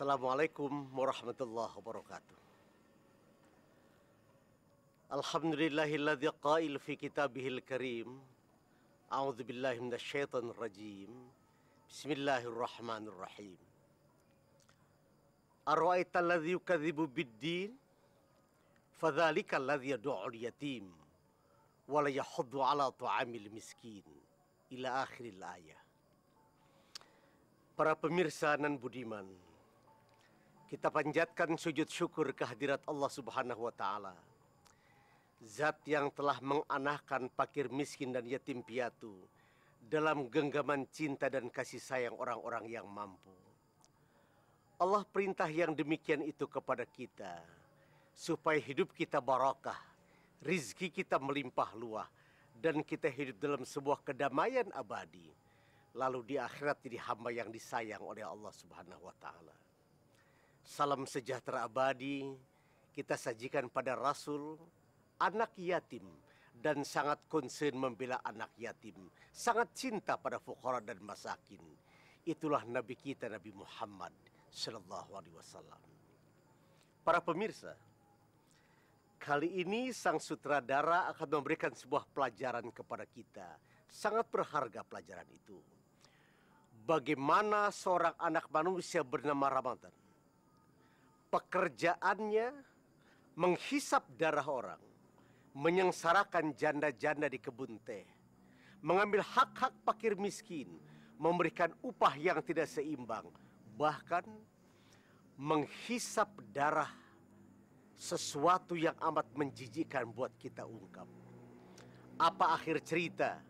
Assalamualaikum warahmatullahi wabarakatuh. Alhamdulillahilladzi qail fi kitabihil karim. A'udzubillahi minasyaitonir rajim. Bismillahirrahmanirrahim. Ara'aital ladzi yukadzibu biddin? Fadzalikal ladzi yad'ul yatim wa la yahuddu 'ala ta'amil miskin. Ila akhiril ayah. Para pemirsa nan budiman, kita panjatkan sujud syukur kehadirat Allah Subhanahu wa Ta'ala, Zat yang telah menganahkan fakir miskin dan yatim piatu dalam genggaman cinta dan kasih sayang orang-orang yang mampu. Allah perintah yang demikian itu kepada kita supaya hidup kita barakah, rizki kita melimpah luah, dan kita hidup dalam sebuah kedamaian abadi, lalu di akhirat jadi hamba yang disayang oleh Allah Subhanahu wa Ta'ala. Salam sejahtera abadi kita sajikan pada Rasul, anak yatim, dan sangat concern membela anak yatim, sangat cinta pada fuqara dan masakin. Itulah Nabi kita, Nabi Muhammad Sallallahu Alaihi Wasallam. Para pemirsa, kali ini sang sutradara akan memberikan sebuah pelajaran kepada kita. Sangat berharga pelajaran itu. Bagaimana seorang anak manusia bernama Ramadan, pekerjaannya menghisap darah orang, menyengsarakan janda-janda di kebun teh, mengambil hak-hak fakir miskin, memberikan upah yang tidak seimbang, bahkan menghisap darah, sesuatu yang amat menjijikkan buat kita ungkap. Apa akhir cerita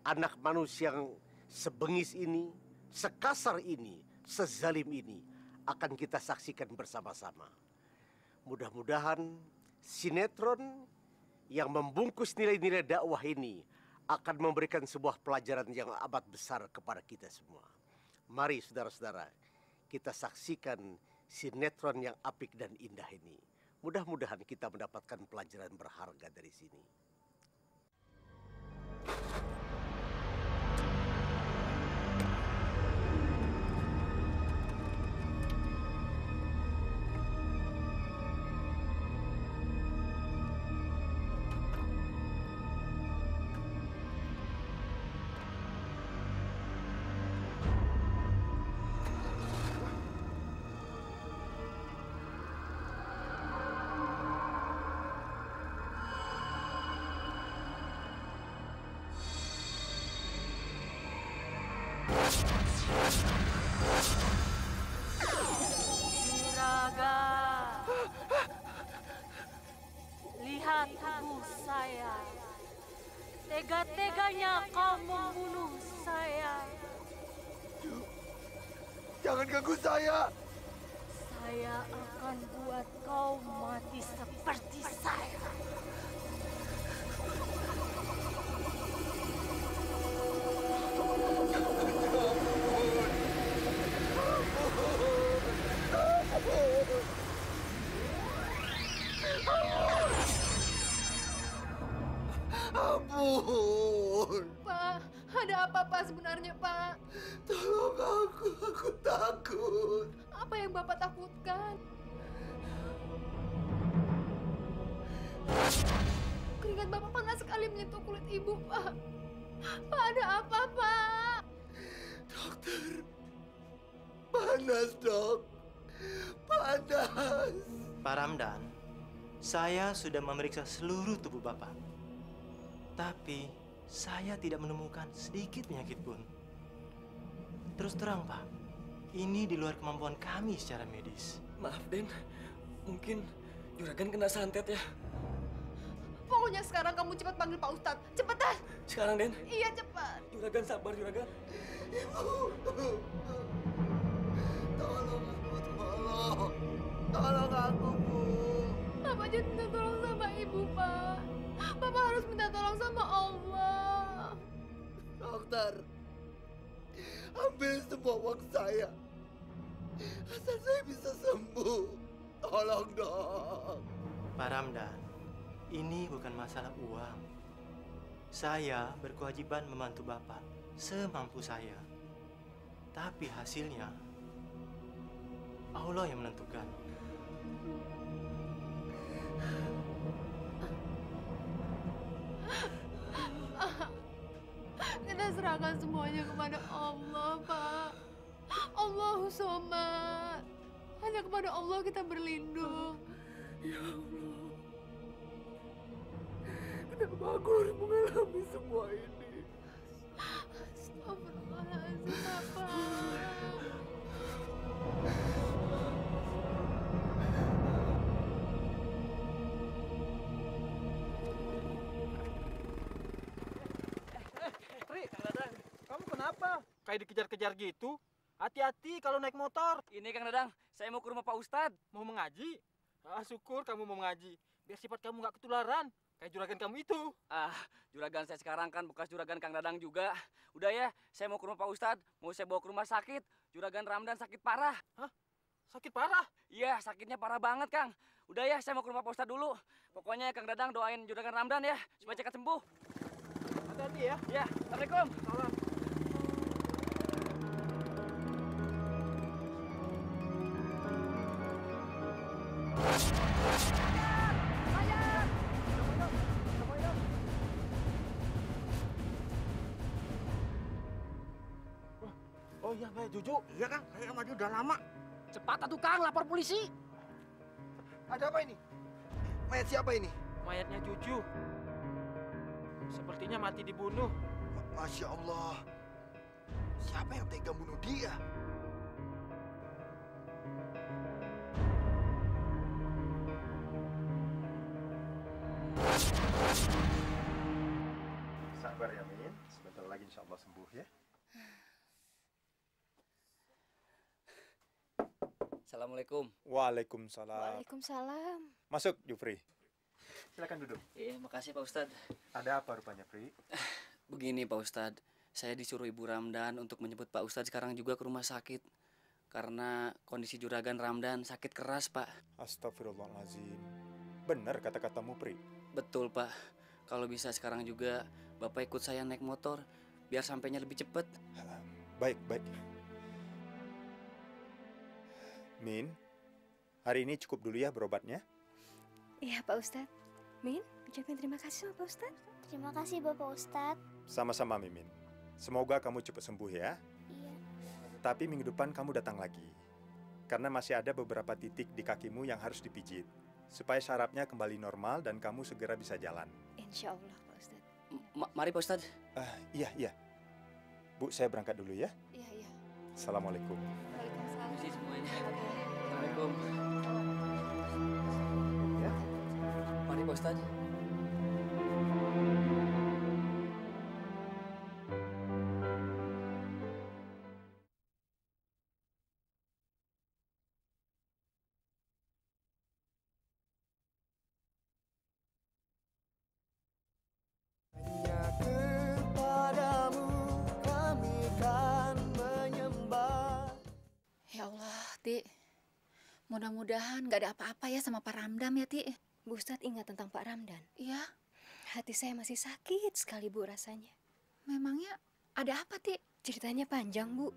anak manusia yang sebengis ini, sekasar ini, sezalim ini akan kita saksikan bersama-sama. Mudah-mudahan sinetron yang membungkus nilai-nilai dakwah ini akan memberikan sebuah pelajaran yang amat besar kepada kita semua. Mari saudara-saudara, kita saksikan sinetron yang apik dan indah ini. Mudah-mudahan kita mendapatkan pelajaran berharga dari sini. Lihat tubuh saya. Tega-teganya kau membunuh saya. Jangan ganggu saya. Saya akan buat kau mati seperti saya. Ampun. Pak, ada apa Pak sebenarnya Pak? Tolong aku takut. Apa yang Bapak takutkan? Keringat Bapak panas sekali menyentuh kulit Ibu Pak. Pak, ada apa Pak? Dokter, panas dok, panas. Pak Ramdan, saya sudah memeriksa seluruh tubuh Bapak. Tapi saya tidak menemukan sedikit penyakit pun. Terus terang Pak, ini di luar kemampuan kami secara medis. Maaf Den, mungkin Juragan kena santet ya. Pokoknya sekarang kamu cepat panggil Pak Ustadz. Cepetan. Sekarang Den? Iya cepat. Juragan sabar Juragan. Ibu, tolong aku, tolong aku Bu. Bapak jangan minta tolong sama Ibu Pak. Bapak harus minta tolong sama Allah. Dokter, ambil semua uang saya. Asal saya bisa sembuh. Tolong dong. Pak Ramdan, ini bukan masalah uang. Saya berkewajiban membantu Bapak semampu saya. Tapi hasilnya Allah yang menentukan. Kita serahkan semuanya kepada Allah, Pak. Allahu Somad. Hanya kepada Allah kita berlindung. Ya Allah. Kenapa aku harus mengalami semua ini? Astagfirullahaladzim, Bapak. Pri, Kang Dadang, kamu kenapa? Kayak dikejar-kejar gitu? Hati-hati kalau naik motor. Ini Kang Dadang, saya mau ke rumah Pak Ustadz. Mau mengaji? Syukur kamu mau mengaji. Biar sifat kamu nggak ketularan. Kayak juragan kamu itu. Juragan saya sekarang kan bekas juragan Kang Dadang juga. Udah ya, saya mau ke rumah Pak Ustadz. Mau saya bawa ke rumah sakit. Juragan Ramdan sakit parah. Hah? Sakit parah? Iya, sakitnya parah banget, Kang. Udah ya, saya mau ke rumah Pak Ustadz dulu. Pokoknya Kang Dadang doain juragan Ramdan ya, supaya cepat sembuh. Hati-hati ya. Ya, Assalamualaikum. Salam. Oh iya, Mbak Juju. Iya Kang, saya maju udah lama. Cepat atuh Kang, lapor polisi. Ada apa ini? Mayat siapa ini? Mayatnya Juju. Sepertinya mati dibunuh. Masya Allah. Siapa yang tega bunuh dia? Sabar ya Min, sebentar lagi insya Allah sembuh ya. Assalamualaikum. Waalaikumsalam. Waalaikumsalam. Masuk Jufri. Silakan duduk. Iya, makasih Pak Ustadz. Ada apa rupanya Pri? Begini Pak Ustadz, saya disuruh Ibu Ramdan untuk menjemput Pak Ustadz sekarang juga ke rumah sakit. Karena kondisi juragan Ramdan sakit keras Pak. Astagfirullahaladzim. Benar kata-katamu Pri. Betul Pak. Kalau bisa sekarang juga Bapak ikut saya naik motor. Biar sampainya lebih cepat. Baik, baik. Min, hari ini cukup dulu ya berobatnya. Iya Pak Ustadz. Min, ucapin terima kasih sama Pak Ustadz. Terima kasih Bapak Ustadz. Sama-sama Mimin. Semoga kamu cepat sembuh ya. Iya. Tapi minggu depan kamu datang lagi. Karena masih ada beberapa titik di kakimu yang harus dipijit. Supaya sarafnya kembali normal dan kamu segera bisa jalan. Insya Allah Pak Ustadz. Mari Pak Ustadz. Iya. Bu, saya berangkat dulu ya. Iya, iya. Assalamualaikum. Waalaikumsalam. Terima kasih semuanya. Assalamualaikum. Ya. Mari Pak Ustadz. Ya Allah, Ti. Mudah-mudahan gak ada apa-apa ya sama Pak Ramdan ya, Ti. Bu Ustadz ingat tentang Pak Ramdan. Iya, Hati saya masih sakit sekali Bu rasanya. memangnya ada apa, Ti? Ceritanya panjang Bu.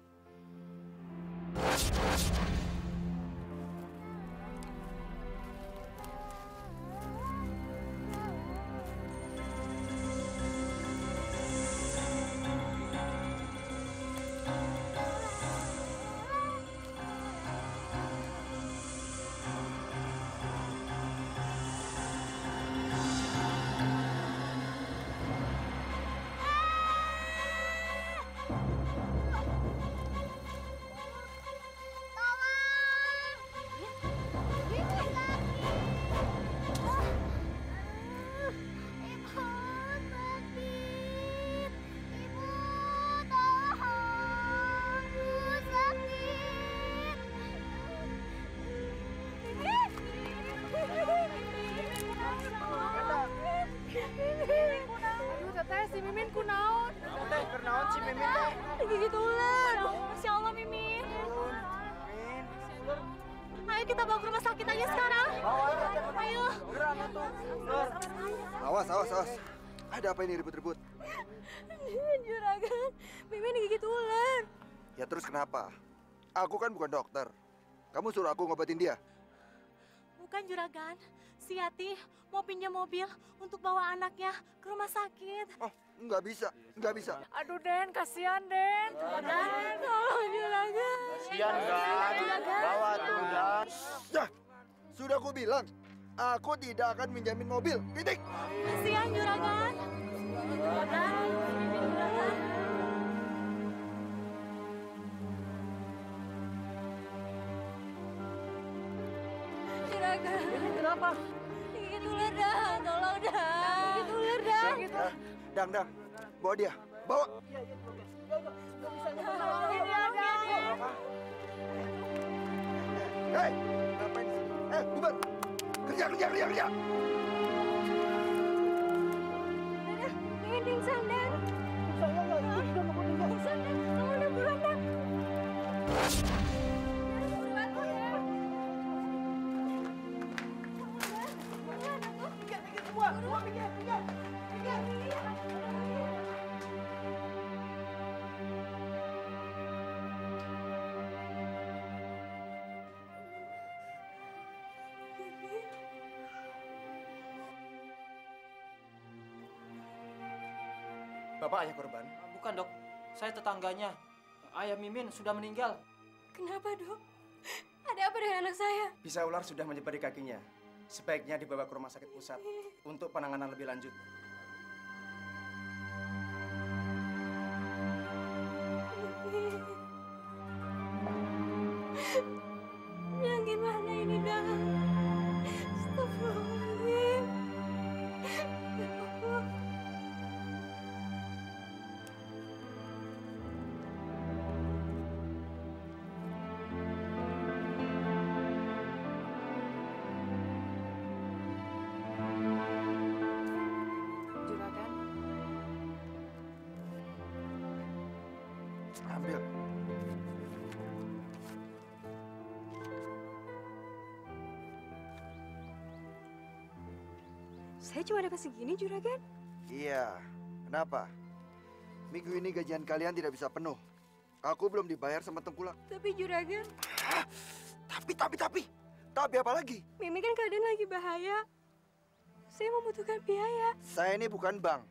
Aduh, teteh, si Mimin kunaon? Teh, kernaon si Mimin teh? Digigit ular. Masya Allah, Mimin. Ayo kita bawa ke rumah sakit aja sekarang. Ayo. Awas. Ada apa ini ribut-ribut? Juragan, Mimin digigit ular. Ya terus kenapa? Aku kan bukan dokter. Kamu suruh aku ngobatin dia? Bukan Juragan. Si Yati mau pinjam mobil untuk bawa anaknya ke rumah sakit. Oh, nggak bisa, nggak bisa. Aduh Den, kasihan Den. Den, tolong Juragan. Kasihan Dan, bawa tuh Dan. Dah, sudah aku bilang, aku tidak akan minjamin mobil. Titik. Kasihan Juragan. Juragan. Juragan. Kenapa? Dikit ular dah, tolong dah. Dikit ular dah. Dang, bawa dia, bawa. Tolongin Juragan. Hei, ngapain di sini? Bubar. Kerja. Ingin pingsan, Den. Pingsan, Den. Kamu udah buruan, Den. Buruan, Den. Bapak ayah korban? Bukan dok, saya tetangganya. Ayah Mimin sudah meninggal. Kenapa, Dok? Ada apa dengan anak saya? Bisa ular sudah menyebar di kakinya. Sebaiknya dibawa ke rumah sakit pusat untuk penanganan lebih lanjut. Yang gimana ini, Dah? Astagfirullahaladzim. Ya Allah. Juragan, Ambil. Saya cuma dapat segini, Juragan. Iya, kenapa? Minggu ini gajian kalian tidak bisa penuh. Aku belum dibayar sama Tengkulak. Tapi Juragan, Tapi apa lagi? Mimi kan keadaan lagi bahaya. Saya membutuhkan biaya. Saya ini bukan bank.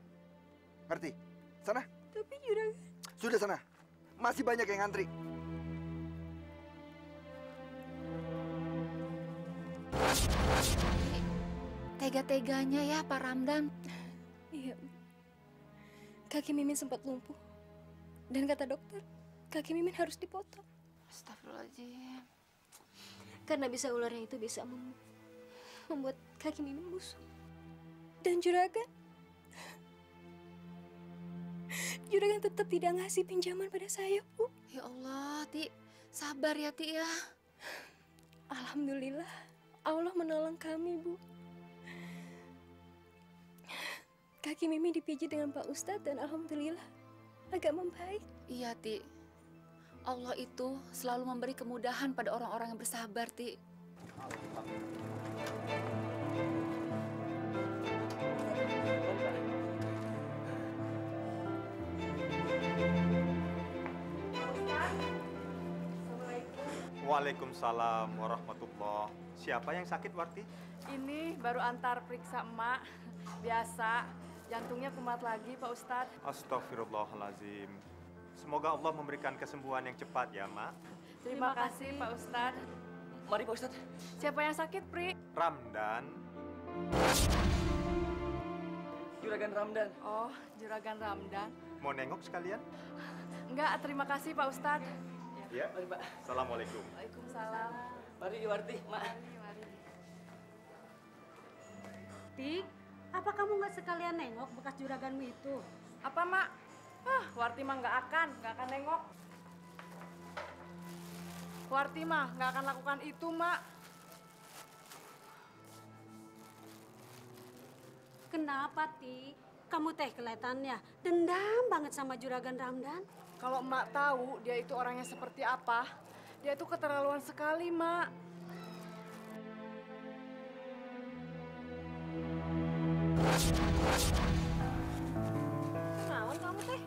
Ngerti? Sana. Tapi Juragan, Sudah sana. Masih banyak yang ngantri. Tega-teganya ya Pak Ramdan. iya. Kaki Mimin sempat lumpuh. Dan kata dokter, kaki Mimin harus dipotong. Astagfirullahaladzim. Karena bisa ularnya itu bisa membuat kaki Mimin busuk. Dan Juragan tetap tidak ngasih pinjaman pada saya, Bu. Ya Allah, Ti. Sabar ya, Ti ya. Alhamdulillah, Allah menolong kami, Bu. Kaki Mimi dipijit dengan Pak Ustadz dan alhamdulillah agak membaik. Iya, Ti. Allah itu selalu memberi kemudahan pada orang-orang yang bersabar, Ti. Waalaikumsalam warahmatullah. Siapa yang sakit, Warti? Ini baru antar periksa emak. Biasa, jantungnya kumat lagi, Pak Ustadz. Astagfirullahalazim. Semoga Allah memberikan kesembuhan yang cepat ya, Mak. Terima kasih, Pak Ustadz. Mari, Pak Ustadz. Siapa yang sakit, Pri? Ramdan. Juragan Ramdan. Oh, Juragan Ramdan. Mau nengok sekalian? Enggak, terima kasih, Pak Ustadz. Ya. Mari, Pak. Assalamualaikum. Waalaikumsalam. Mari, Warti, Mak. Tik, apa kamu nggak sekalian nengok bekas juraganmu itu? Apa, Mak? Warti mah nggak akan nengok. Warti mah nggak akan lakukan itu, Mak. Kenapa, Tik? Kamu teh kelihatannya dendam banget sama juragan Ramdan. Kalau Mak tahu dia itu orangnya seperti apa, dia itu keterlaluan sekali, Mak. Naon kamu teh?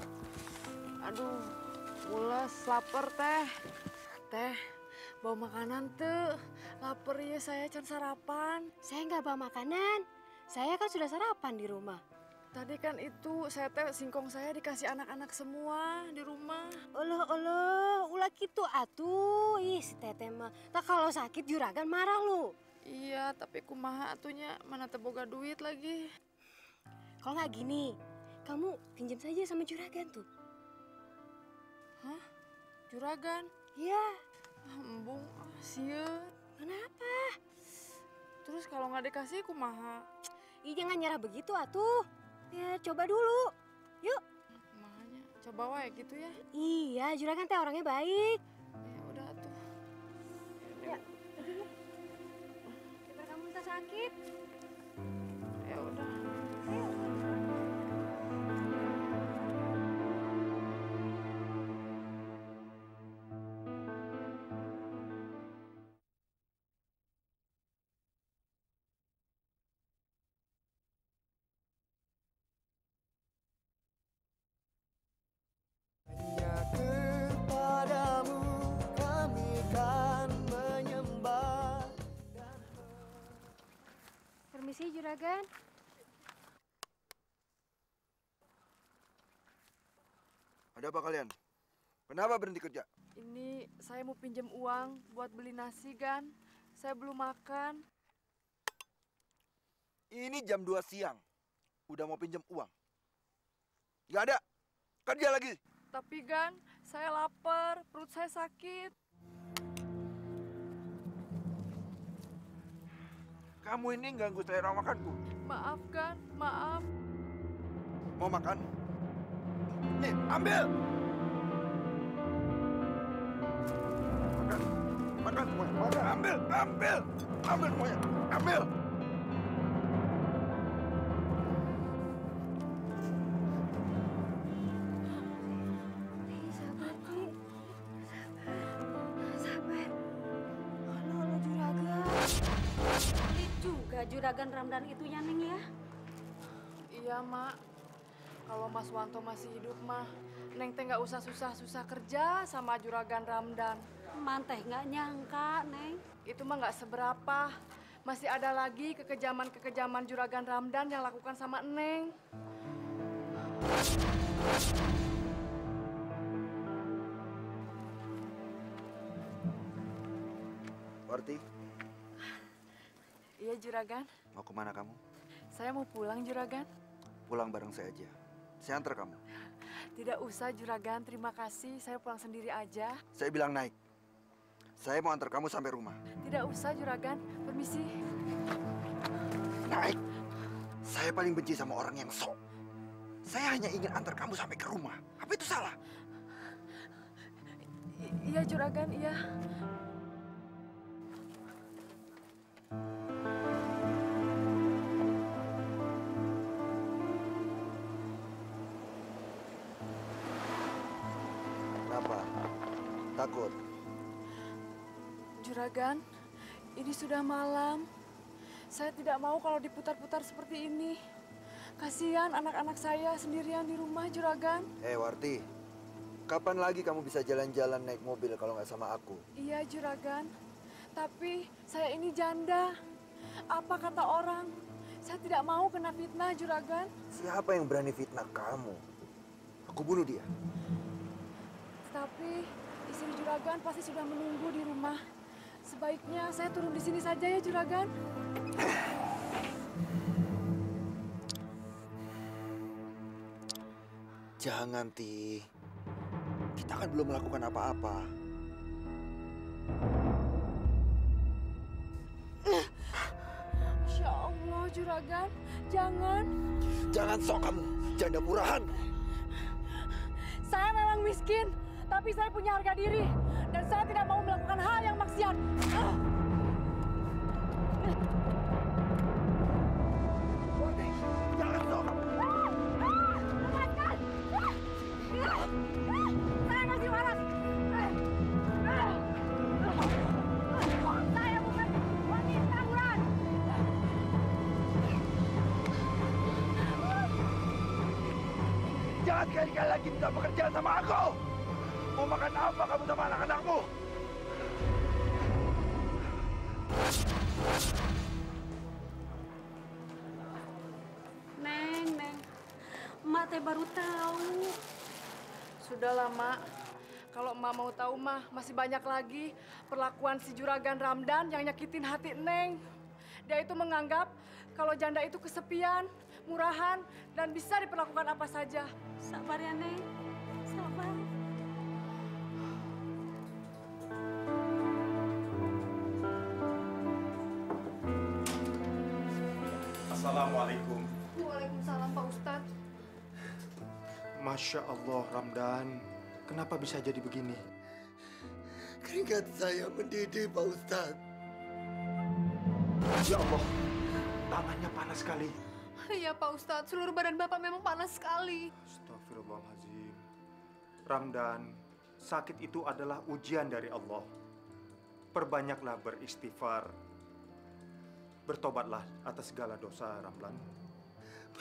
Aduh, mules, lapar teh. Teh, Bawa makanan tuh. Laper ya saya can sarapan. Saya nggak bawa makanan. Saya kan sudah sarapan di rumah. Tadi kan itu saya teh singkong saya dikasih anak-anak semua di rumah. Ulah gitu atuh. Ih, si Teteh mah. Tak kalau sakit juragan marah lu. Iya, tapi kumaha atunya mana teboga duit lagi. Kalau nggak gini, kamu pinjam saja sama juragan tuh. Hah? Juragan? Iya. Embung, sieun. Kenapa? Terus kalau nggak dikasih kumaha? Ih, jangan nyerah begitu atuh. Ya, coba dulu. Yuk. Kumahanya? Coba wae gitu ya. Iya, juragan teh orangnya baik. Ya udah tuh. Ya, begini. Daripada kamu tak sakit. Ya udah. Kepadamu kami kan menyembah. Permisi juragan. Ada apa kalian? Kenapa berhenti kerja? Ini saya mau pinjam uang buat beli nasi kan. Saya belum makan. Ini jam 2 siang. Udah mau pinjam uang. Gak ada. Kerja lagi. Tapi Gan, saya lapar, perut saya sakit. Kamu ini ganggu selera makanku. Maaf Gan, maaf. Mau makan? Nih, ambil. Makan. Makan semuanya. Makan. Ambil. Ambil semuanya. Ambil. Juragan Ramdan itu ya, Neng ya? Iya, Mak. Kalau Mas Wanto masih hidup mah, Neng teh nggak usah susah-susah kerja sama Juragan Ramdan. Man teh nggak nyangka, Neng. Itu mah nggak seberapa. Masih ada lagi kekejaman-kekejaman Juragan Ramdan yang lakukan sama Neng. Warti, Iya, Juragan. mau kemana kamu? Saya mau pulang, Juragan. Pulang bareng saya aja. Saya antar kamu. Tidak usah, Juragan. Terima kasih. Saya pulang sendiri aja. Saya bilang naik. Saya mau antar kamu sampai rumah. Tidak usah, Juragan. Permisi. Naik. Saya paling benci sama orang yang sok. Saya hanya ingin antar kamu sampai ke rumah. Apa itu salah? Iya, Juragan. Iya. Kenapa? Takut? Juragan, ini sudah malam. Saya tidak mau kalau diputar-putar seperti ini. Kasihan anak-anak saya sendirian di rumah, Juragan. Warti, kapan lagi kamu bisa jalan-jalan naik mobil kalau nggak sama aku? Iya, Juragan. Tapi saya ini janda. Apa kata orang? Saya tidak mau kena fitnah, Juragan. Siapa yang berani fitnah kamu? Aku bunuh dia. Tapi istri Juragan pasti sudah menunggu di rumah. Sebaiknya saya turun di sini saja ya, Juragan. Jangan, Ti. Kita kan belum melakukan apa-apa. Masya Allah, Juragan. Jangan. Jangan sok kamu, janda murahan. Saya memang miskin, tapi saya punya harga diri. Dan saya tidak mau melakukan hal yang maksiat. Jangan sok kamu. Lepaskan! Saya masih waras. Saya bukan wanita bulan. Jangan sekali-kali lagi minta pekerjaan sama aku. Mau makan apa kamu sama anak-anakmu? Neng, emak teh baru tahu. Sudahlah, Mak. Kalau emak mau tahu mah masih banyak lagi perlakuan si Juragan Ramdan yang nyakitin hati Neng. Dia itu menganggap kalau janda itu kesepian, murahan, dan bisa diperlakukan apa saja. Sabar ya, Neng. Sabar. Assalamualaikum. Waalaikumsalam, Pak Ustadz. Masya Allah, Ramdan. Kenapa bisa jadi begini? Keringat saya mendidih, Pak Ustadz. Ya Allah, tangannya panas sekali. Iya, Pak Ustadz. Seluruh badan Bapak memang panas sekali. Astagfirullahaladzim. Ramdan, sakit itu adalah ujian dari Allah. Perbanyaklah beristighfar. Bertobatlah atas segala dosa, Ramdan.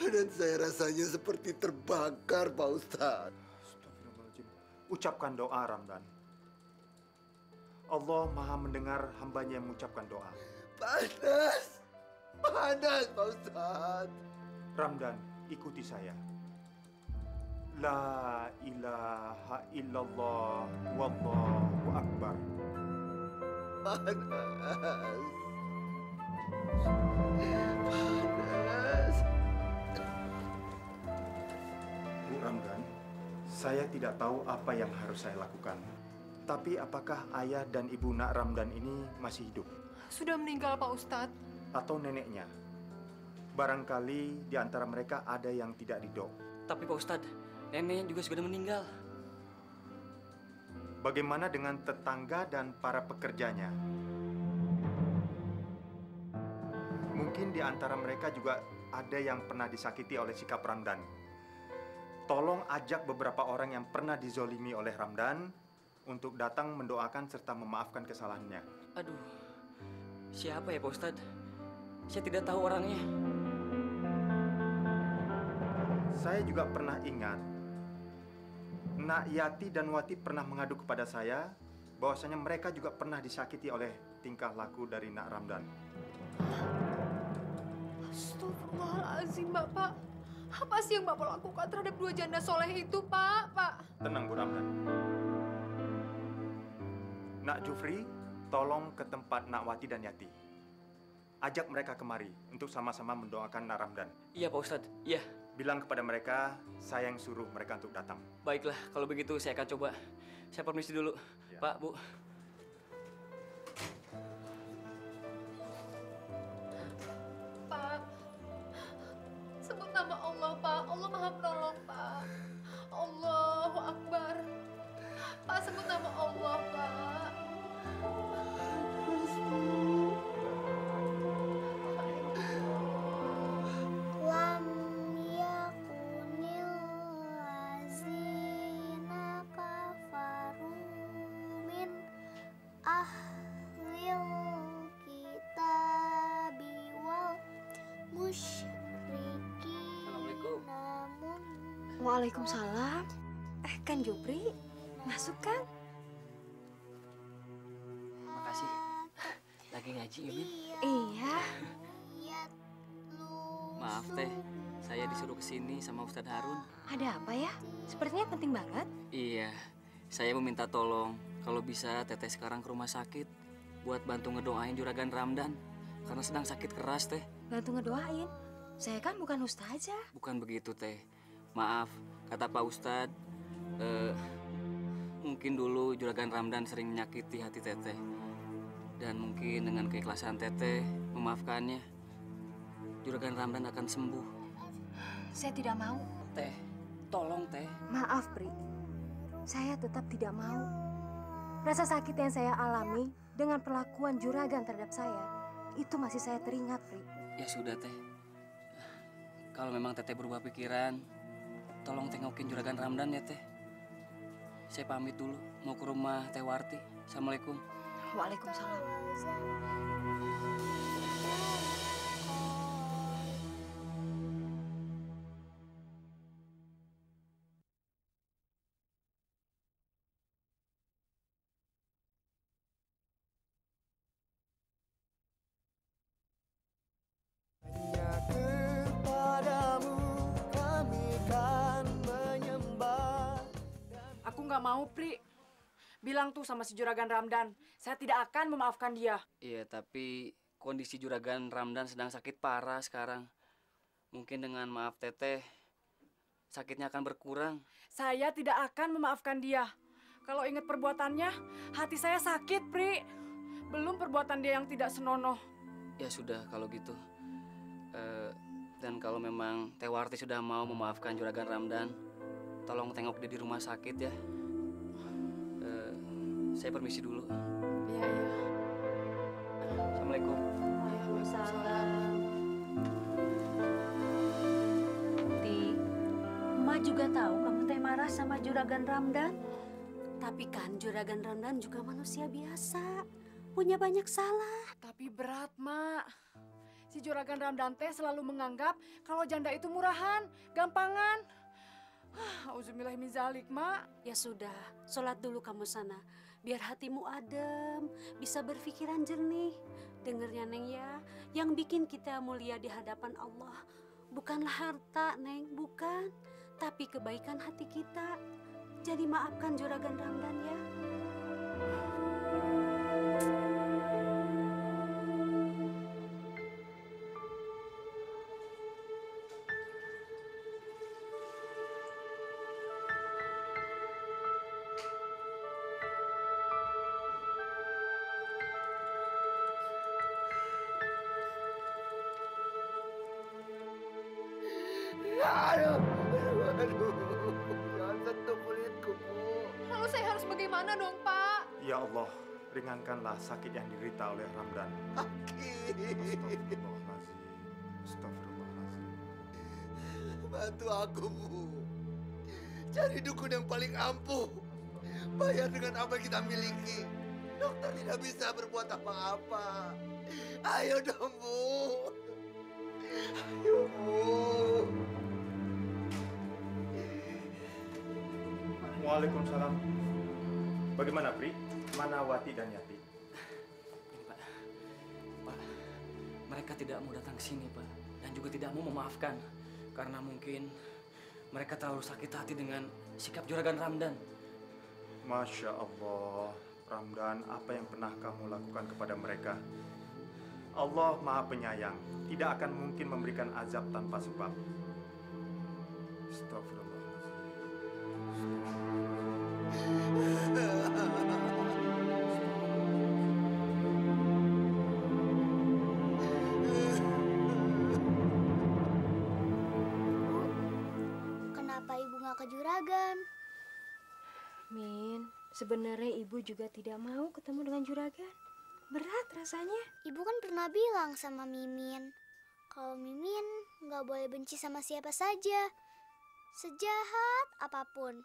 Badan saya rasanya seperti terbakar, Pak Ustadz. Astagfirullahaladzim. Ucapkan doa, Ramdan. Allah Maha mendengar hambanya yang mengucapkan doa. Panas! Panas, Pak Ustadz. Ramdan, ikuti saya. La ilaha illallah wallahu akbar. Panas. Bu Ramdan, saya tidak tahu apa yang harus saya lakukan. Tapi apakah ayah dan ibu Nak Ramdan ini masih hidup? Sudah meninggal, Pak Ustadz. Atau neneknya? Barangkali di antara mereka ada yang tidak ridho. Tapi Pak Ustadz, nenek juga sudah meninggal. Bagaimana dengan tetangga dan para pekerjanya? Mungkin di antara mereka juga ada yang pernah disakiti oleh sikap Ramdan. Tolong ajak beberapa orang yang pernah dizolimi oleh Ramdan untuk datang mendoakan serta memaafkan kesalahannya. Aduh, siapa ya Pak Ustadz? Saya tidak tahu orangnya. Saya juga pernah ingat, Nak Yati dan Wati pernah mengadu kepada saya bahwasanya mereka juga pernah disakiti oleh tingkah laku dari Nak Ramdan. Astagfirullahaladzim, Bapak. Apa sih yang Bapak lakukan terhadap dua janda soleh itu, Pak? Tenang, Bu Ramdan. Nak Jufri, tolong ke tempat Nak Wati dan Yati. Ajak mereka kemari untuk sama-sama mendoakan Nak Ramdan. Iya, Pak Ustadz. Iya. Bilang kepada mereka, saya yang suruh mereka untuk datang. Baiklah, kalau begitu saya akan coba. Saya permisi dulu, Ya. Pak, Bu. Pak, sebut nama Allah, Pak. Allah Maha Penolong, Pak. Allahu Akbar. Pak, sebut nama Allah, Pak. Lam yakunil lazina kafaru min ahlil kitabi wal musyrikin namun. Waalaikumsalam. Kan Jupri, masuk kan? Makasih. Lagi ngaji, Yumin? Iya. Maaf, Teh. Saya disuruh ke sini sama Ustadz Harun. Ada apa ya? Sepertinya penting banget. Iya. Saya meminta tolong kalau bisa Teteh sekarang ke rumah sakit buat bantu ngedoain Juragan Ramdan karena sedang sakit keras, Teh. Bantu ngedoain. Saya kan bukan ustazah. Bukan begitu, Teh. Maaf, kata Pak Ustadz, mungkin dulu Juragan Ramdan sering menyakiti hati Teteh. Dan mungkin dengan keikhlasan Teteh memaafkannya, Juragan Ramdan akan sembuh. Saya tidak mau. Teh, tolong, Teh. Maaf, Pri. Saya tetap tidak mau. Rasa sakit yang saya alami dengan perlakuan Juragan terhadap saya, itu masih saya teringat, Pri. Ya sudah, Teh. Kalau memang Teteh berubah pikiran, tolong tengokin Juragan Ramdan ya, Teh. Saya pamit dulu, mau ke rumah Teh Warti. Assalamualaikum. Waalaikumsalam. nggak mau, Pri. Bilang tuh sama si Juragan Ramdan, saya tidak akan memaafkan dia. Iya, tapi kondisi Juragan Ramdan sedang sakit parah sekarang. Mungkin dengan maaf Teteh, sakitnya akan berkurang. Saya tidak akan memaafkan dia. Kalau ingat perbuatannya, hati saya sakit, Pri. Belum perbuatan dia yang tidak senonoh. Ya sudah kalau gitu. Dan kalau memang Tewarti sudah mau memaafkan Juragan Ramdan, tolong tengok dia di rumah sakit ya. Saya permisi dulu. Iya, iya. Assalamualaikum. Waalaikumsalam. Ti, Emak juga tahu kamu teh marah sama Juragan Ramdan. Tapi kan Juragan Ramdan juga manusia biasa. Punya banyak salah. Tapi berat, Mak. Si Juragan Ramdan teh selalu menganggap kalau janda itu murahan, gampangan. Auzubillah min zalik, Mak. Ya sudah, sholat dulu kamu sana. Biar hatimu adem, bisa berpikiran jernih. Dengernya, Neng ya, yang bikin kita mulia di hadapan Allah bukanlah harta, Neng, bukan. Tapi kebaikan hati kita. Jadi maafkan Juragan Ramdan ya. Aduh, jangan sentuh kulitku, Bu. Lalu saya harus bagaimana dong, Pak? Ya Allah, ringankanlah sakit yang diderita oleh Ramdan. Astagfirullahaladzim. Astagfirullahaladzim. Bantu aku, Bu. Cari dukun yang paling ampuh. Bayar dengan apa yang kita miliki. Dokter tidak bisa berbuat apa-apa. Ayo dong, Bu. Ayo, Bu. Waalaikumsalam. Bagaimana, Pri? Mana Wati dan Yati? Ini, Pak. Pak, mereka tidak mau datang ke sini, Pak. Dan juga tidak mau memaafkan. Karena mungkin mereka terlalu sakit hati dengan sikap Juragan Ramdan. Masya Allah, Ramdan, apa yang pernah kamu lakukan kepada mereka? Allah Maha Penyayang, tidak akan mungkin memberikan azab tanpa sebab. Astagfirullah. Kenapa Ibu nggak ke Juragan? Min, sebenarnya ibu juga tidak mau ketemu dengan Juragan. Berat rasanya. Ibu kan pernah bilang sama Mimin, kalau Mimin nggak boleh benci sama siapa saja, sejahat apapun.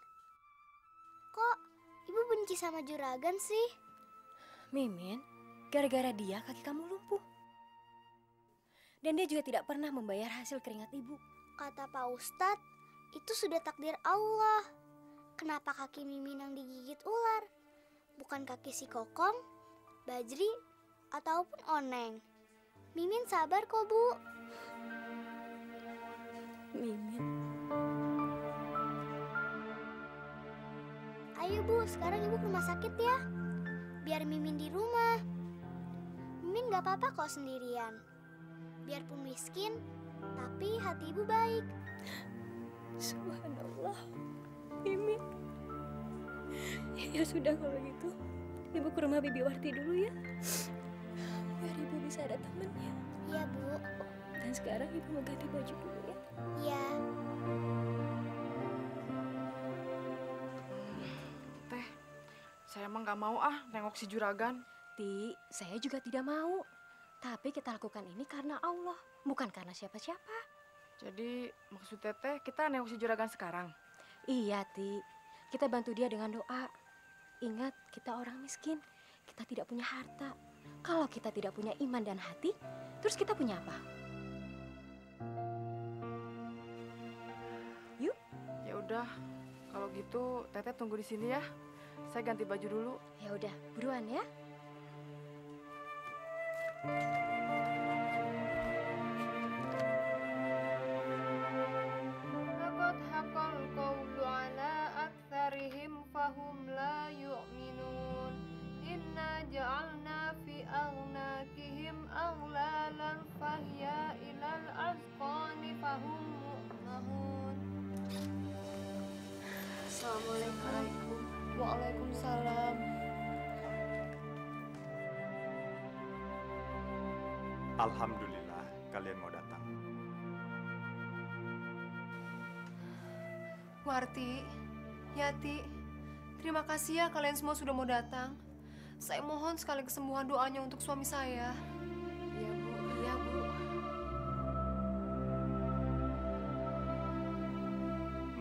Kok Ibu benci sama Juragan sih? Mimin, gara-gara dia kaki kamu lumpuh. Dan dia juga tidak pernah membayar hasil keringat ibu. Kata Pak Ustadz, itu sudah takdir Allah. Kenapa kaki Mimin yang digigit ular? Bukan kaki si Kokom, Bajri, ataupun Oneng. Mimin sabar kok, Bu. Mimin. Ayo, Bu, sekarang Ibu ke rumah sakit ya. Biar Mimin di rumah. Mimin gak apa-apa kok sendirian. Biarpun miskin, tapi hati Ibu baik. Subhanallah, Mimin. Ya sudah kalau gitu, ibu ke rumah Bibi Warti dulu ya. Biar ibu bisa ada temannya. Iya, Bu. Dan sekarang ibu mau ganti baju dulu ya. Iya. Teh, saya emang gak mau nengok si Juragan. Ti, saya juga tidak mau. Tapi kita lakukan ini karena Allah, bukan karena siapa-siapa. Jadi maksud Teteh kita nengok si Juragan sekarang? Iya, Ti. Kita bantu dia dengan doa. Ingat, kita orang miskin. Kita tidak punya harta. Kalau kita tidak punya iman dan hati, terus kita punya apa? Yuk. Ya udah, kalau gitu Teteh tunggu di sini ya. Saya ganti baju dulu. Ya udah, buruan ya. لقد حق القول على أكثرهم فهم Assalamualaikum. Waalaikumsalam. Alhamdulillah kalian mau datang. Warti, Yati, terima kasih ya kalian semua sudah mau datang. Saya mohon sekali kesembuhan doanya untuk suami saya. Iya, Bu. Iya, Bu.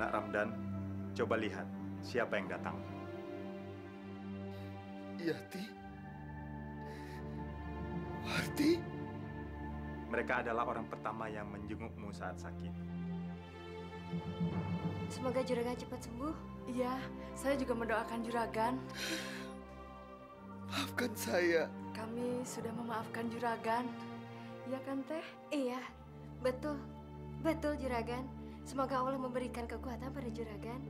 Nak Ramdan, coba lihat siapa yang datang. Yati? Warti? Mereka adalah orang pertama yang menjengukmu saat sakit. Semoga Juragan cepat sembuh. Iya, saya juga mendoakan Juragan. Maafkan saya. Kami sudah memaafkan Juragan. Iya kan, Teh? Iya, betul. Betul, Juragan. Semoga Allah memberikan kekuatan pada Juragan.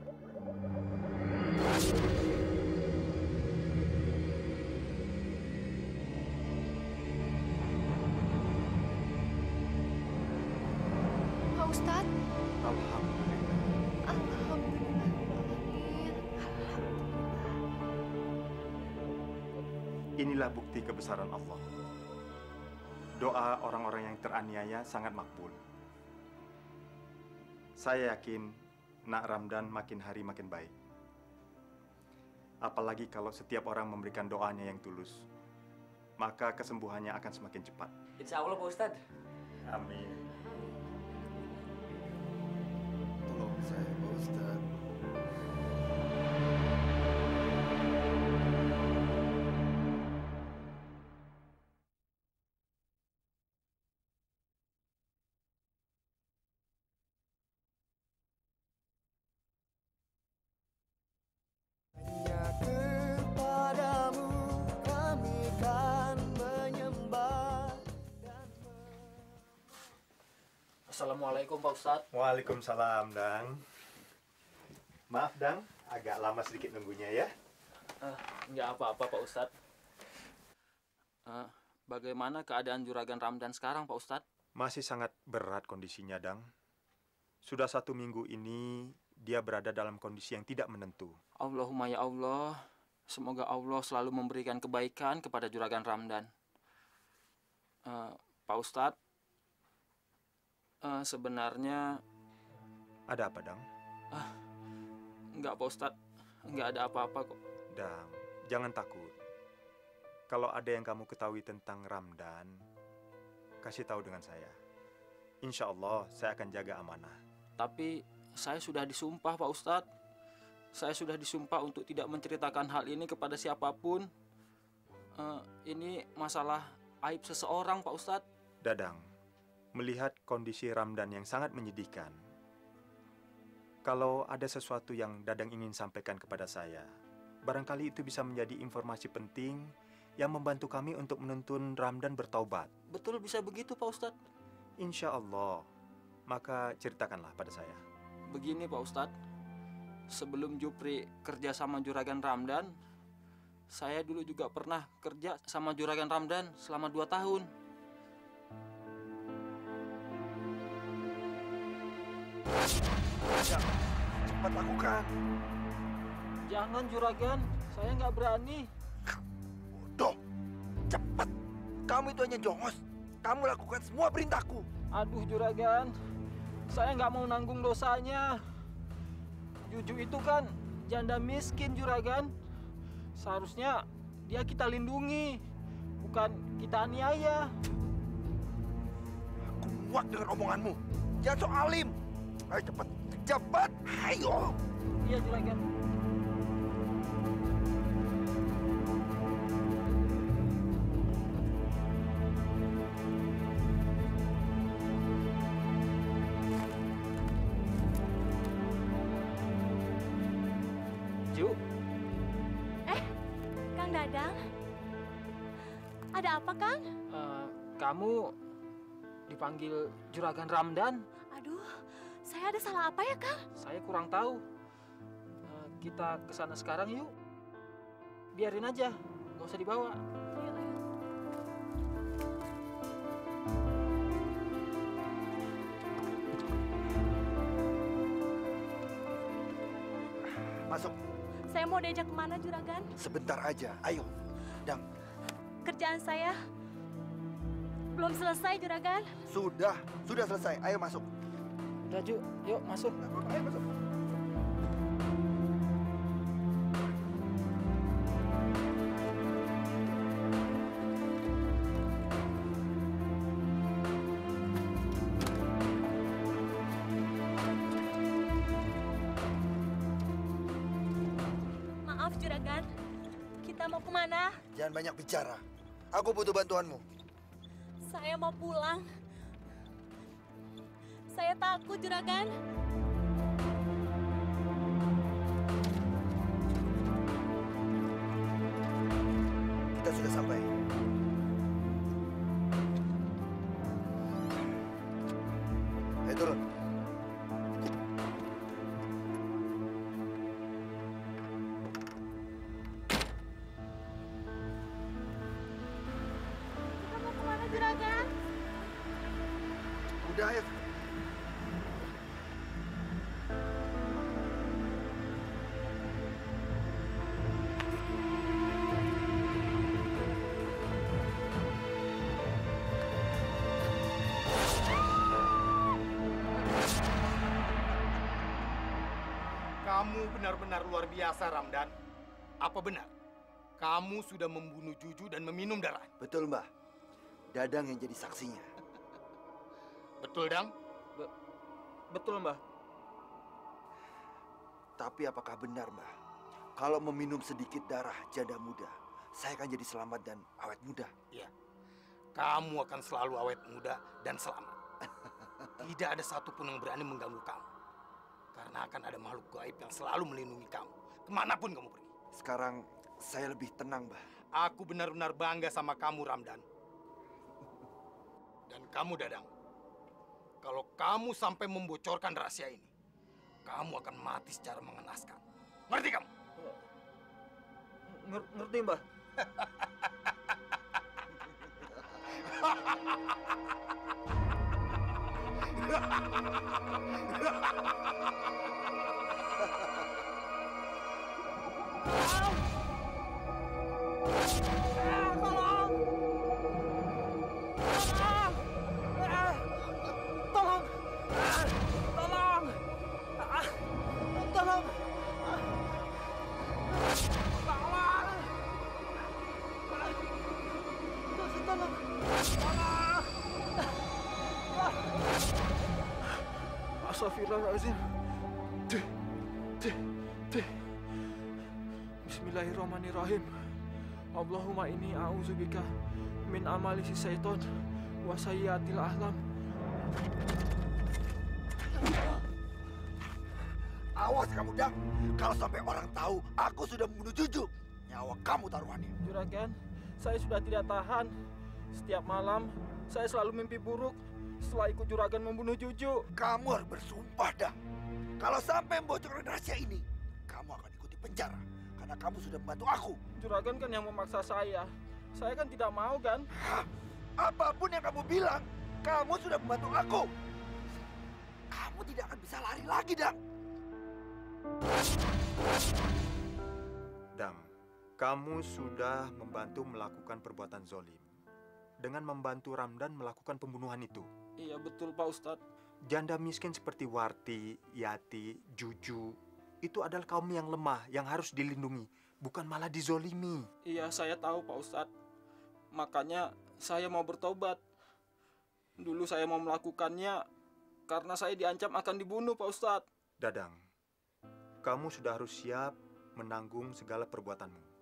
Pak Ustadz. Alhamdulillah. Alhamdulillah. Amin. Inilah bukti kebesaran Allah. Doa orang-orang yang teraniaya sangat makbul. Saya yakin Nak Ramdan makin hari makin baik. Apalagi kalau setiap orang memberikan doanya yang tulus, maka kesembuhannya akan semakin cepat. Insya Allah, Pak Ustadz. Amin. Tolong saya, Pak Ustadz. Kepadamu kami kan menyembah. Assalamualaikum Pak Ustadz. Waalaikumsalam, Dang. Maaf, Dang, agak lama sedikit nunggunya ya. Nggak apa-apa Pak Ustadz. Bagaimana keadaan Juragan Ramdan sekarang Pak Ustadz? Masih sangat berat kondisinya, Dang. Sudah 1 minggu ini dia berada dalam kondisi yang tidak menentu. Allahumma ya Allah, semoga Allah selalu memberikan kebaikan kepada Juragan Ramdan. Pak Ustadz, sebenarnya... Ada apa, Dang? Enggak Pak Ustadz, enggak ada apa-apa kok. Dang, jangan takut. Kalau ada yang kamu ketahui tentang Ramdan, kasih tahu dengan saya. Insya Allah saya akan jaga amanah. Tapi saya sudah disumpah Pak Ustadz. Saya sudah disumpah untuk tidak menceritakan hal ini kepada siapapun. Ini masalah aib seseorang Pak Ustadz. Dadang, melihat kondisi Ramdan yang sangat menyedihkan, kalau ada sesuatu yang Dadang ingin sampaikan kepada saya, barangkali itu bisa menjadi informasi penting yang membantu kami untuk menuntun Ramdan bertaubat. Betul bisa begitu Pak Ustadz? Insya Allah. Maka ceritakanlah pada saya. Begini Pak Ustadz, sebelum Jupri kerja sama Juragan Ramdan, saya dulu juga pernah kerja sama Juragan Ramdan selama 2 tahun. Cepat lakukan. Jangan Juragan, saya nggak berani. Bodoh, cepat. Kamu itu hanya jongos. Kamu lakukan semua perintahku. Aduh Juragan, saya nggak mau nanggung dosanya. Juju itu kan janda miskin Juragan. Seharusnya dia kita lindungi, bukan kita aniaya. Aku muak dengan omonganmu. Jangan sok alim. Ayo cepat, cepat. Ayo. Iya Juragan. Kang Dadang, ada apa Kang? Kamu dipanggil Juragan Ramdan? Aduh, saya ada salah apa ya Kang? Saya kurang tahu. Kita ke sana sekarang yuk. Biarin aja, nggak usah dibawa. masuk. Saya mau diajak kemana, Juragan? Sebentar aja, ayo. Dang. Kerjaan saya belum selesai, Juragan. Sudah selesai. Ayo masuk. Raju, yuk masuk. Ayo masuk. Maaf, Juragan. Kita mau kemana? Jangan banyak bicara. Aku butuh bantuanmu. Saya mau pulang. Saya takut, Juragan. Kita sudah sampai. Ayo turun. Kita mau kemana, Juragan? Udah, ayo. Kamu benar-benar luar biasa, Ramdan. Apa benar? Kamu sudah membunuh Juju dan meminum darah. Betul, Mbah. Dadang yang jadi saksinya. Betul, Dang? Betul, Mbah. Tapi apakah benar, Mbah? Kalau meminum sedikit darah janda muda, saya akan jadi selamat dan awet muda. Iya. Kamu akan selalu awet muda dan selamat. Tidak ada satupun yang berani mengganggu kamu. Karena akan ada makhluk gaib yang selalu melindungi kamu. Kemanapun kamu pergi. Sekarang saya lebih tenang, Mbah. Aku benar-benar bangga sama kamu, Ramdan. Dan kamu, Dadang. Kalau kamu sampai membocorkan rahasia ini, kamu akan mati secara mengenaskan. Ngerti kamu? Ngerti, Mbah. Astagfirullahaladzim. Bismillahirrahmanirrahim. Allahumma inni a'udzubika min amali si syaiton wa sayyiatil ahlam. Awas kamu, Dang. Kalau sampai orang tahu aku sudah membunuh Juju, nyawa kamu taruhannya. Juragan, saya sudah tidak tahan. Setiap malam saya selalu mimpi buruk setelah ikut Juragan membunuh Juju. Kamu harus bersumpah, Dang. Kalau sampai membocorkan rahasia ini, kamu akan ikut di penjara karena kamu sudah membantu aku. Juragan kan yang memaksa saya. Saya kan tidak mau, kan? Apapun yang kamu bilang, kamu sudah membantu aku. Kamu tidak akan bisa lari lagi, Dang. Dang, kamu sudah membantu melakukan perbuatan zolim. Dengan membantu Ramdan melakukan pembunuhan itu. Iya, betul, Pak Ustadz. Janda miskin seperti Warti, Yati, Juju, itu adalah kaum yang lemah, yang harus dilindungi, bukan malah dizolimi. Iya, saya tahu, Pak Ustadz. Makanya saya mau bertobat. Dulu saya mau melakukannya karena saya diancam akan dibunuh, Pak Ustadz. Dadang, kamu sudah harus siap menanggung segala perbuatanmu.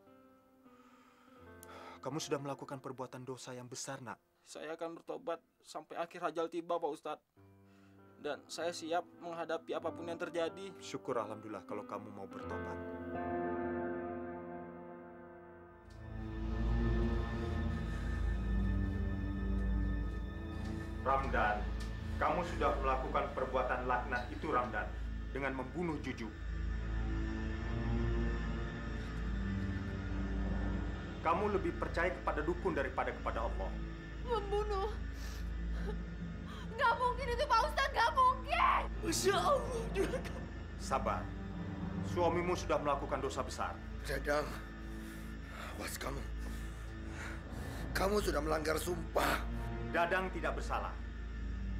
Kamu sudah melakukan perbuatan dosa yang besar, Nak. Saya akan bertobat sampai akhir ajal tiba, Pak Ustadz. Dan saya siap menghadapi apapun yang terjadi. Syukur alhamdulillah kalau kamu mau bertobat. Ramdan, kamu sudah melakukan perbuatan laknat itu, Ramdan, dengan membunuh Juju. Kamu lebih percaya kepada dukun daripada kepada Allah. Membunuh? Gak mungkin itu, Pak Ustadz, gak mungkin. Masya Allah, Juragan. Sabar. suamimu sudah melakukan dosa besar. Dadang, awas kamu. Kamu sudah melanggar sumpah. Dadang tidak bersalah.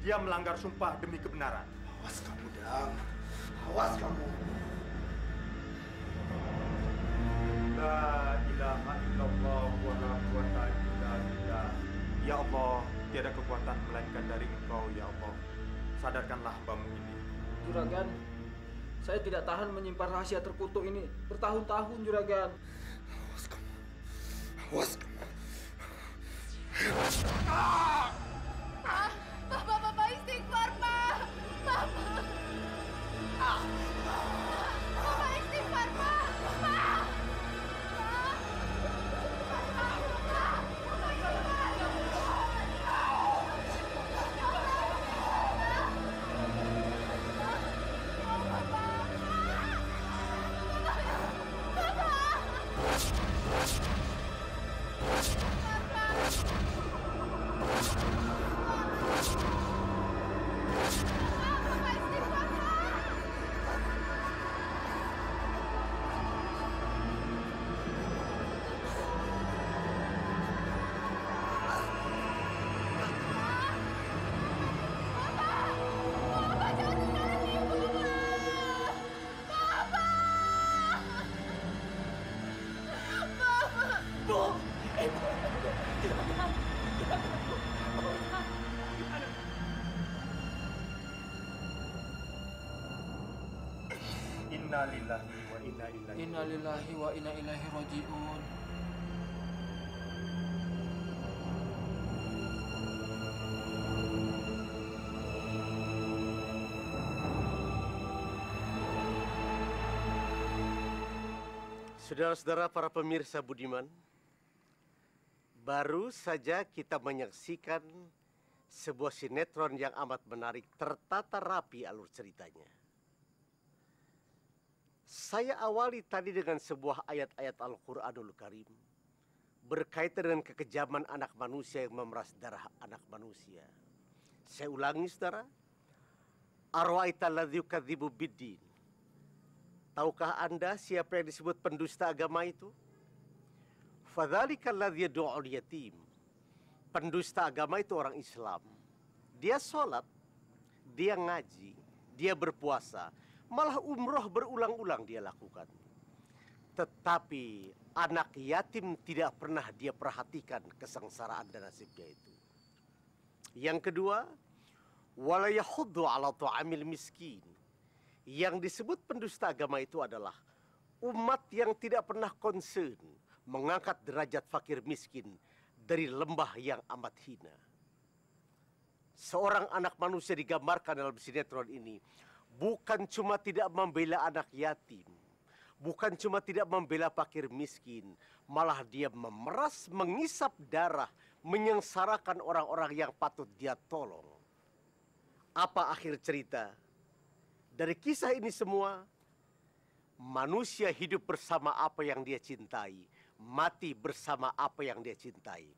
Dia melanggar sumpah demi kebenaran. Awas kamu, Dang. Awas kamu. La ilaha illallah wa la quwata illa billah. Ya Allah, tiada kekuatan melainkan dari Engkau, ya Allah. Sadarkanlah hamba-Mu ini. Juragan, saya tidak tahan menyimpan rahasia terkutuk ini bertahun-tahun, Juragan. Awas kamu. Awas kamu. Bapak istighfar, Pak. Bapak istighfar, Pak. Innalillahi wa inna ilaihi raji'un. Saudara-saudara para pemirsa budiman, baru saja kita menyaksikan sebuah sinetron yang amat menarik, tertata rapi alur ceritanya. Saya awali tadi dengan sebuah ayat-ayat Al-Quranul Karim berkaitan dengan kekejaman anak manusia yang memeras darah anak manusia. Saya ulangi, saudara. Arwa'aita alladzi yukadzibu biddin. Tahukah Anda siapa yang disebut pendusta agama itu? Fadzalika alladzi yad'ul yatim. Pendusta agama itu orang Islam. Dia sholat, dia ngaji, dia berpuasa, malah umroh berulang-ulang dia lakukan. Tetapi anak yatim tidak pernah dia perhatikan kesengsaraan dan nasibnya itu. Yang kedua, wala yahuddu ala ta'amil miskin. Yang disebut pendusta agama itu adalah umat yang tidak pernah concern mengangkat derajat fakir miskin dari lembah yang amat hina. Seorang anak manusia digambarkan dalam sinetron ini bukan cuma tidak membela anak yatim, bukan cuma tidak membela fakir miskin, malah dia memeras, mengisap darah, menyengsarakan orang-orang yang patut dia tolong. Apa akhir cerita? Dari kisah ini semua, manusia hidup bersama apa yang dia cintai, mati bersama apa yang dia cintai.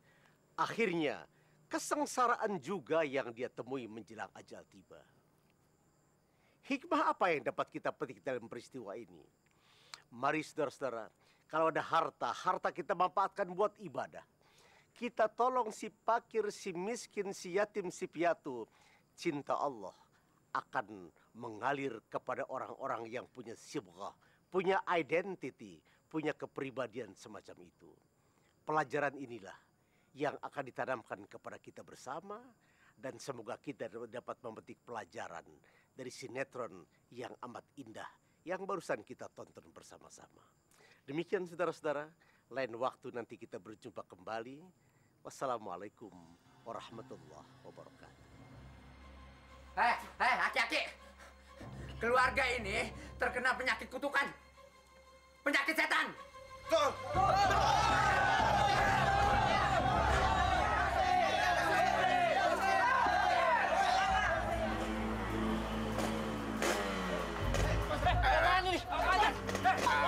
Akhirnya, kesengsaraan juga yang dia temui menjelang ajal tiba. Hikmah apa yang dapat kita petik dalam peristiwa ini? Mari saudara-saudara, kalau ada harta, harta kita manfaatkan buat ibadah. Kita tolong si fakir, si miskin, si yatim, si piatu. Cinta Allah akan mengalir kepada orang-orang yang punya sibghah, punya identity, punya kepribadian semacam itu. Pelajaran inilah yang akan ditanamkan kepada kita bersama, dan semoga kita dapat memetik pelajaran dari sinetron yang amat indah yang barusan kita tonton bersama-sama. Demikian saudara-saudara, lain waktu nanti kita berjumpa kembali. Wassalamualaikum warahmatullahi wabarakatuh. Aki-aki, keluarga ini terkena penyakit kutukan, penyakit setan.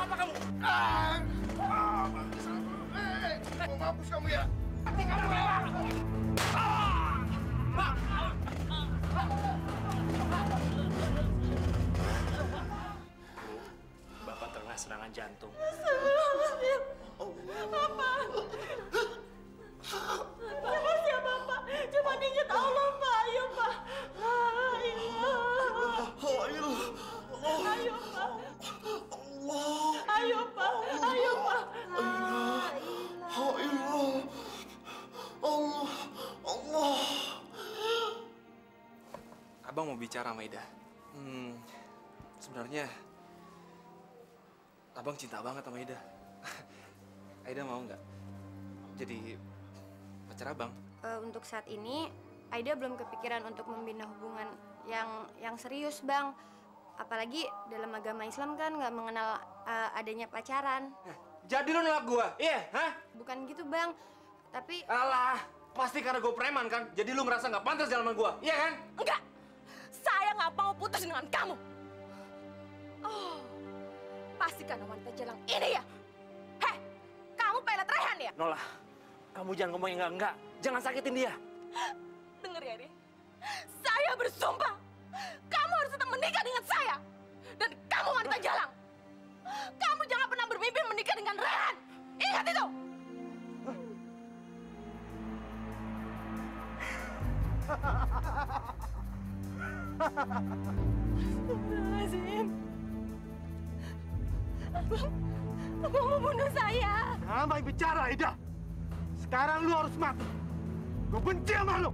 Apa kamu? Mau mampus kamu ya? Hati kamu lewat. Bapak serangan jantung. Bapak. Bapak siapa, Pak? Cuma ingat Allah, Pak. Ayo, Pak. Ayo. Ayo, Pak. Ayo, Pak. Ayo, Pak. Allah. Abang mau bicara sama Ida. Sebenarnya Abang cinta banget sama Ida. Aida mau nggak jadi pacar Abang? Untuk saat ini, Aida belum kepikiran untuk membina hubungan yang serius, Bang. Apalagi dalam agama Islam kan nggak mengenal adanya pacaran. Jadi lu nolak gua? Iya, hah? Bukan gitu, Bang. Tapi... Alah, pasti karena gue preman kan? Jadi lu merasa nggak pantas jalan sama gua, iya kan? Enggak! Saya nggak mau putus dengan kamu. Oh, pasti karena wanita jalang ini ya? Heh, kamu pelet Rehan ya? Nola, kamu jangan ngomong yang enggak. Jangan sakitin dia. Dengar ya, Ri. Saya bersumpah, kamu harus tetap menikah dengan saya. Dan kamu wanita jalang. Kamu jangan pernah bermimpi menikah dengan Rehan. Ingat itu. Astagfirullahaladzim. Abang mau bunuh saya. Jangan bicara, Ida. Sekarang lu harus mati. Gue benci sama lu.